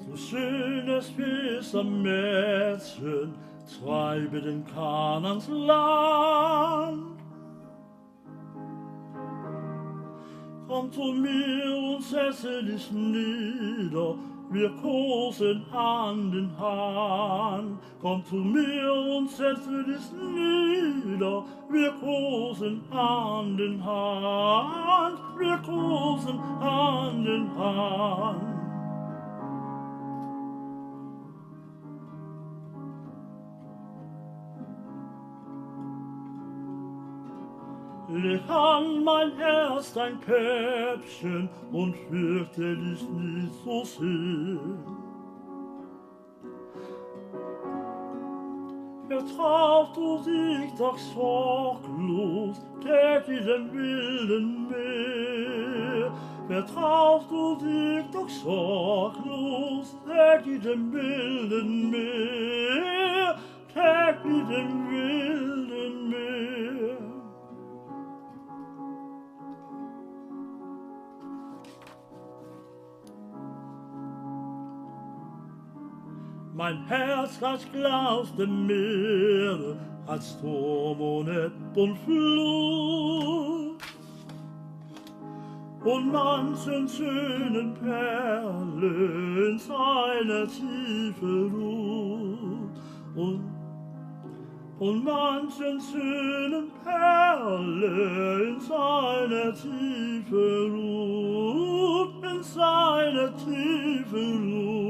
Du schönes Fischermädchen, treibe den Kahn ans Land. Komm zu mir und setze dich nieder, wir kosen Hand in Hand. Komm zu mir und setze dich nieder, wir kosen Hand in Hand, wir kosen Hand in Hand. Leg an mein Herz dein Käppchen und fürchte dich nicht so sehr. Vertraust du dich doch sorglos täglich dem wilden Meer. Vertraust du dich doch sorglos täglich dem wilden Meer, täglich dem wilden Meer. Mein Herz gleich Glas dem Meere, als Sturm und Ebb und Flut. Und manchen schönen Perle in seiner Tiefe ruht. Und manchen schönen Perle in seiner Tiefe ruht, in seiner Tiefe ruht.